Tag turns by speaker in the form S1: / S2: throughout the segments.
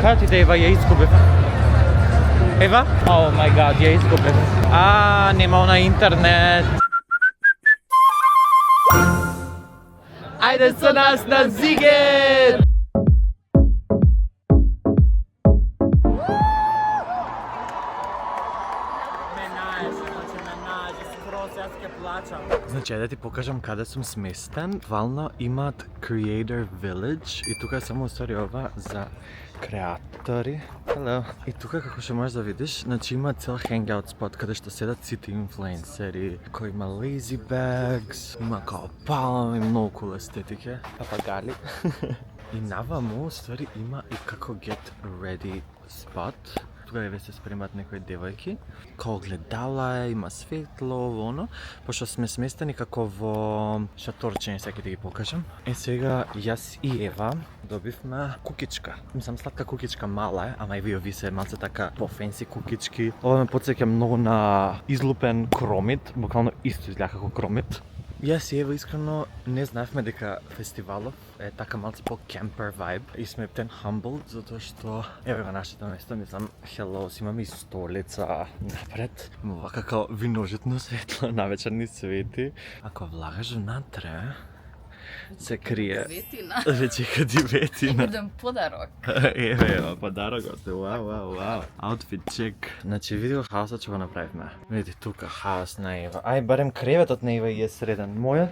S1: Kad Eva je izgubila? Eva? Oh my god, je izgubila. Nema ona internet. Ajde sa nas na Ziget! Znači, da ti pokažem kada sam smestan. Valno imat Creator Village i tuka je samo u stvari ova za kreatori. Hello. I tuka kako še možeš da vidiš, znači ima cel hangout spot kada što sedat svi influenceri, koji ima lazy bags, ima kao palm i mnogo cool estetike, papagali. I navamo u stvari ima i kako get ready spot. Тука ве се спремат некои девојки. Као гледала, има светло, оно. Пошто сме сместени како во шаторче, сега да ги покажам. Сега јас и Ева добивме кукичка. Мислам сладка кукичка, мала е, ама и ви се малце така по-фенси кукички. Ова ме потсеќа многу на излупен кромит, буквално исто изгледа како кромит. Јас и Ева искрено не знаевме дека фестивалов е така малце по-кемпер вајб и сме птен humbled, затоа што еве го нашето место, мислам, hello, имаме и столица напред, вака као виножитно светло, навечерни свети. Ако влагаш внатре, се крие. Веќе кади ветина.
S2: Еден подарок.
S1: Еве, подарокот е, вау. Аутфит чек. Значи, види хаосот што го направивме. Види тука хаос на Ева. Ај, барем креветот на Ева е среден. Мојот?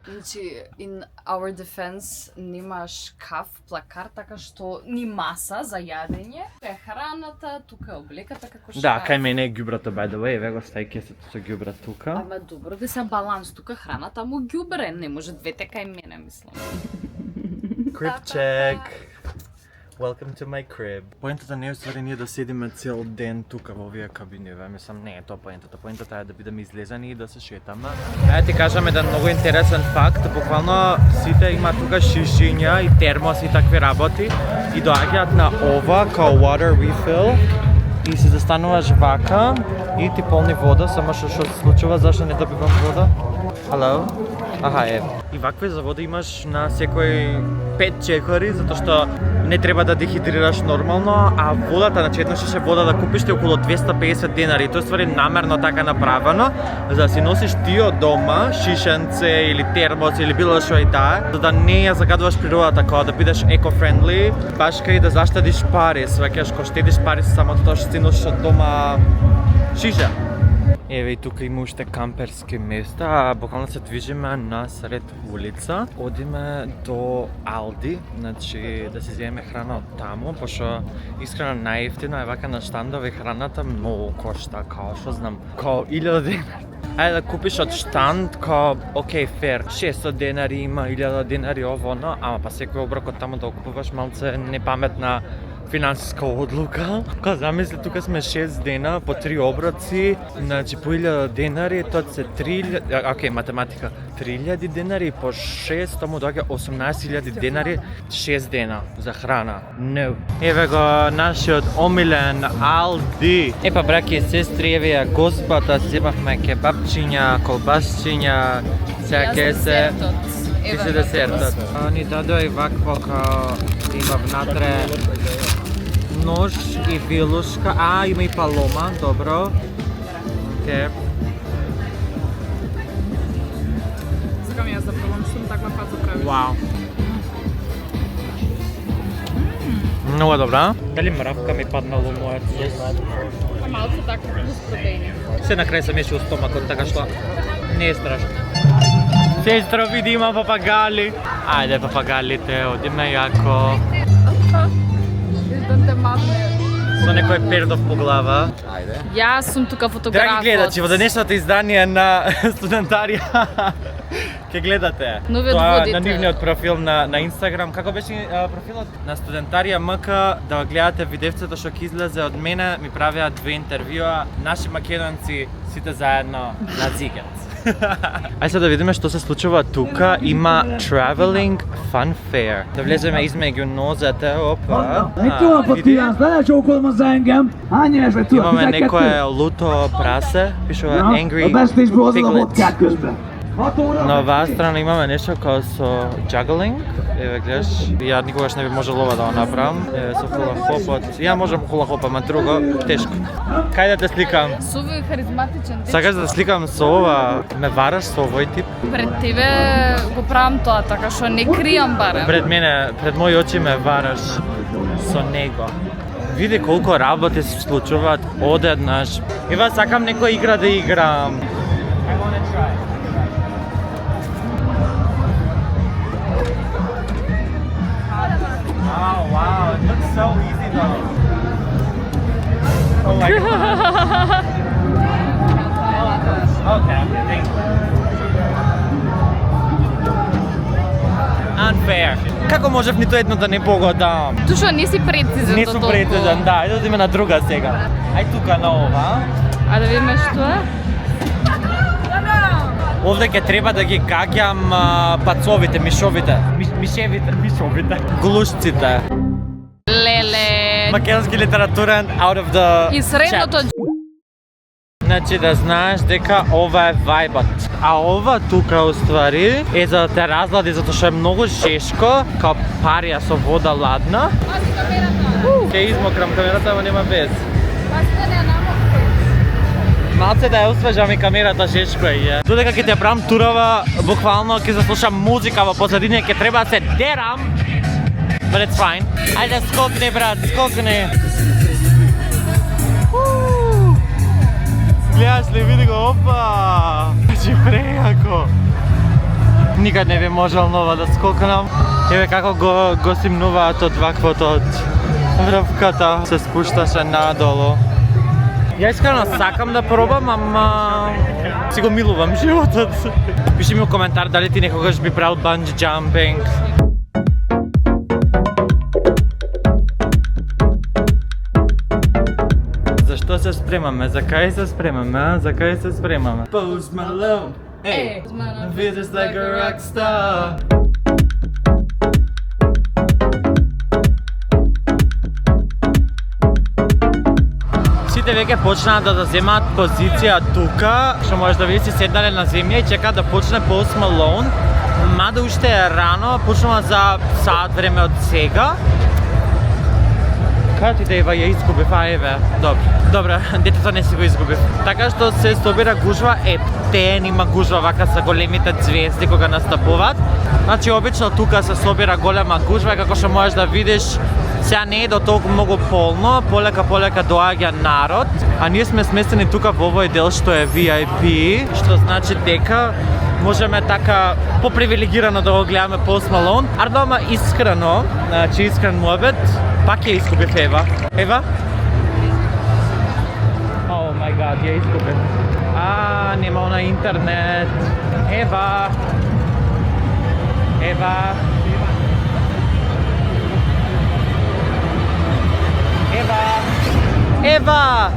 S2: Значи, in our defense нема шкаф, плакар, така што ни маса за јадење. Тука е храната, тука е облеката како шкаф.
S1: Да, кај мене е ѓубрато, by the way, еве го стај кесето со ѓубра тука.
S2: Ама добро да се баланс, тука храната му ѓубре, не може двете кај мене, мислам.
S1: Crib check. Welcome to my crib. Поентата не е уствари ние да седиме цел ден тука во овие кабиниве. Мислам, не е тоа поентата. Поентата е да бидеме излезани и да се шетаме. Ти кажам еден многу интересен факт. Буквално сите има тука шишиња и термоси и такви работи. И доаѓаат на ова као water refill. И се застануваш вака и ти полни вода. Само што се случува, зашто не добивам вода? Hello? Аха, е. И вакви за вода имаш на секој 5 чекори, затоа што не треба да дехидрираш нормално, а водата, значи една шиша вода да купиш е околу 250 денари. Тоа е ствари намерно така направено, за да си носиш ти од дома шишенце или термос или било што и таа, за да не ја загадуваш природата, како да бидеш еко-френдли, баш кај да заштедиш пари, сваќаш кој штедиш пари само тоа што си носиш од дома шиша. Еве и тука има уште камперски места, а буквално се движиме на сред улица. Одиме до Алди, значи да си земеме храна од таму, пошто искрено најевтино е вака на штандови храната многу кошта, као што знам, као 1000 денари. Ајде да купиш од штанд, као, окей, фер, 600 денари има, 1000 денари ово, но, ама па секој оброк од таму да окупуваш малце непаметна финансиска одлука. Кога замисли, тука сме 6 дена по 3 оброци, значи по 1000 денари, тоа се 3000, окей, математика, 3000 денари по 6, тому доаѓа 18000 денари 6 дена за храна. No. Еве го нашиот омилен Алди. Епа, браки и сестри, еве ја госпата, земавме кебапчиња, колбасчиња, сега ке се... Ти се десертот. Ни дадоа и вакво као има внатре нож и вилушка, има и палома, добро. Окей.
S3: Сакам јас да пробам што таква паца прави.
S1: Вау. Много добра. Дали мравка ми паднало мојот сос?
S3: Малку така плюс протеини.
S1: Се на крај се меши у стомакот, така што не е страшно. Сестро, види има папагали. Ајде, папагалите, одиме јако.
S3: Да те махне.
S1: Со некој пердов по глава. Ајде.
S2: Јас сум тука фотографот.
S1: Драги гледачи, во денешното издание на Студентарија ќе гледате
S2: Новиот
S1: тоа
S2: водител.
S1: на нивниот профил на Инстаграм. Како беше профилот? На Студентарија МК, да гледате видевцето што ќе излезе од мене, ми правеа 2 интервјуа, наши македонци сите заедно на Зигет. Ајде сега да видиме што се случува тука. Има Traveling Fun Fair. Да влеземе измеѓу нозете, опа. Види. Имаме некое луто прасе, пишува Angry Piglet. На оваа страна имаме нешто како со juggling. Еве, гледаш, ја никогаш не би можел ова да го направам. Еве, со хула-хопот. Ја можам хула-хопа, ма друго, тешко. Кај да те сликам?
S2: Суви харизматичен дечко.
S1: Сакаш да сликам со ова? Ме вараш со овој тип?
S2: Пред тебе го правам тоа, така што не кријам барем.
S1: Пред мене, пред мои очи ме вараш со него. Види колку работи се случуваат одеднаш. Ева, сакам некоја игра да играм. I wanna try. Oh wow, it looks so easy though. Oh my god. Okay, thank you. Unfair. Како можев ниту едно да не погодам?
S2: Ту што не си прецизен
S1: Не
S2: до
S1: сум
S2: толку.
S1: прецизен, да, иде да има на друга сега. Ај тука на ова.
S2: А да видиме што е?
S1: Овде ќе треба да ги гаѓам пацовите, мишовите. Мишовите. Глушците.
S2: Леле.
S1: Македонски литературен out of the
S2: И средното
S1: chat. Значи да знаеш дека ова е вајбот. А ова тука уствари е за да те разлади затоа што е многу жешко, као парија со вода ладна.
S2: Пази камерата.
S1: Ќе измокрам камерата, ама нема без.
S2: Пази да не ја намокри.
S1: Малце да ја освежам и камерата жешко е. Додека ќе те правам турава, буквално ќе заслушам музика во позадина, ќе треба да се дерам. But it's fine. Ајде скокни брат, скокни. Гледаш ли, види го, опа! Значи прејако. Никад не би можел нова да скокнам. Еве како го симнуваат од ваквото од врвката. Се спушташе надолу. Ја искрено сакам да пробам, ама си го милувам животот. Пиши ми у коментар дали ти некогаш би правил банджи джампинг. Зашто се спремаме? За кај се спремаме, а? За кај се спремаме? Post Malone, ей! Visits like a rock star. Сите веќе почнаа да заземаат позиција тука, што можеш да видиш седнале на земја и чекаат да почне Post Malone. Мада уште е рано, почнува за саат време од сега. Картите ева ја изгубив, а еве, добре, детето не си го изгубив. Така што се собира гужва, ептен има гужва вака со големите звезди кога настапуваат. Значи обично тука се собира голема гужва, како што можеш да видиш, сега не е до толку многу полно, полека доаѓа народ, а ние сме сместени тука во овој дел што е VIP, што значи дека можеме така попривилегирано да го гледаме Post Malone. Ардома искрено, значи искрен муабет, пак ја изгубив Ева. Ева? Oh my god, ја изгубив. Нема на интернет. Ева. Ева. Ева. Ева.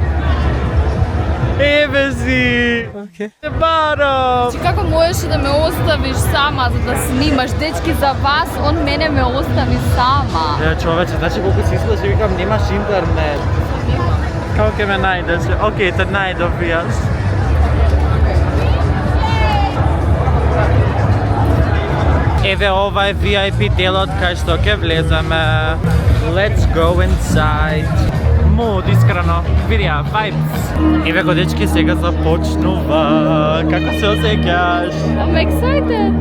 S1: Еве си! Океј. Се барам!
S2: Чи како можеш да ме оставиш сама за да снимаш? Дечки, за вас, он мене ме остави сама.
S1: Човече, значи колку си слушаш и викам немаш интернет. Како ќе ме најдеш? Океј, те најдов и јас. Еве ова е VIP делот кај што ќе влеземе. Let's go inside. Mood, искрено. Видија, vibes. Еве го дечки сега започнува. Како се осеќаш?
S2: I'm excited.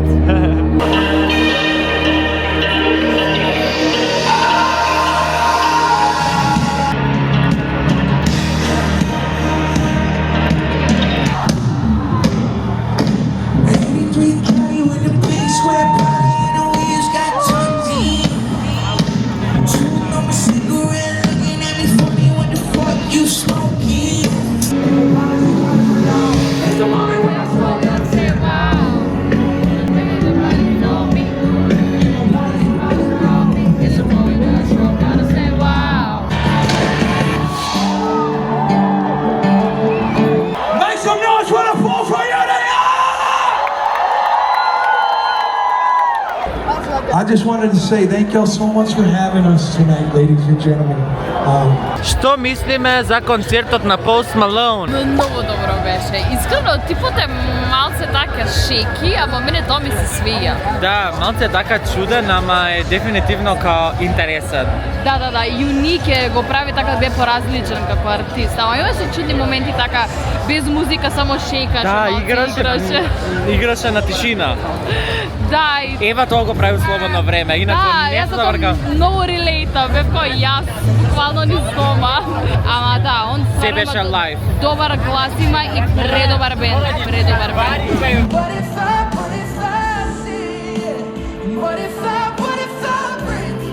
S4: just wanted to say thank y'all so much for having us tonight, ladies and gentlemen.
S1: Што мислиме за концертот на Post Malone?
S2: Много добро беше. Искрено, типот е малце така шеки, ама мене тоа ми се свија.
S1: Да, малце така чуден, ама е дефинитивно као интересен.
S2: Да, юник е, го прави така да бе поразличен како артист. Ама имаше чудни моменти така, без музика, само шекаше,
S1: Да,
S2: малце
S1: играше на тишина.
S2: Да, и
S1: Ева тоа го прави у слободно време, инаку не
S2: јас
S1: се заврка.
S2: сум многу релейта, бев кој јас, буквално низ дома. Ама да, он
S1: Се
S2: стварно
S1: беше
S2: има
S1: лайв.
S2: добар глас има и предобар бенд, предобар бенд.
S5: What if I see it? What if I breathe?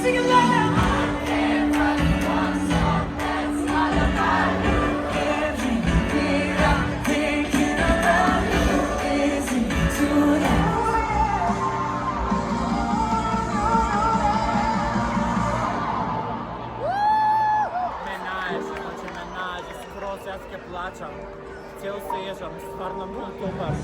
S5: Sing it loud.
S1: Скроз јас ке плачам. Цел се ежам, стварно многу добар.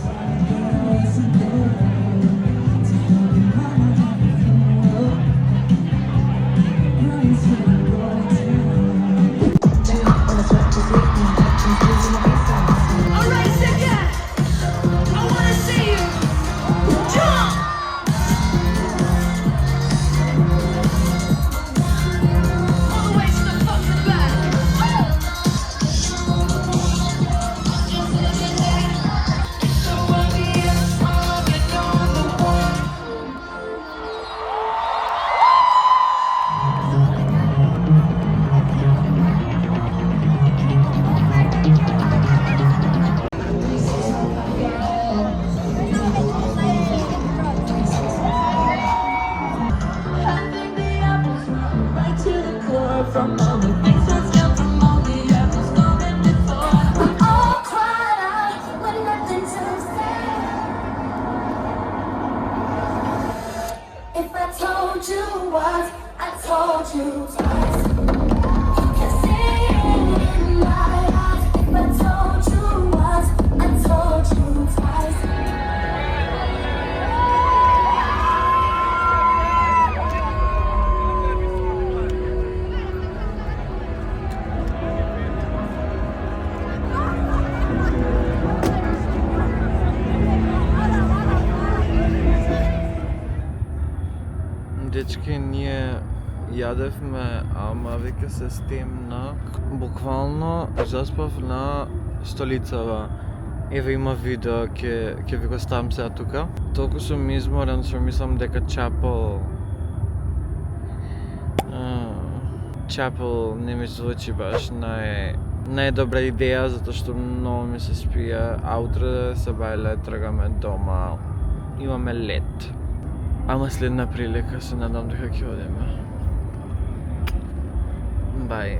S5: Alright, second. I wanna see you jump. All the way to the fucking back. So obvious, I'll get on the one. I think the apples right to the core from all the things that's come from all the apples going before. We all cried out with nothing to say. If I told you once, I told you twice. You can see it in my eyes. If I told you once, I told you twice.
S1: Дечки, ние јадевме, ама веќе се стемна. Буквално заспав на столицава. Еве има видео, ќе ви го ставам сега тука. Толку сум изморен, што мислам дека Chapel не ми звучи баш најдобра идеја, затоа што многу ми се спија. А утре се бајле, тргаме дома, имаме лет. Ама следна прилика се надам дека ќе одиме. Бај.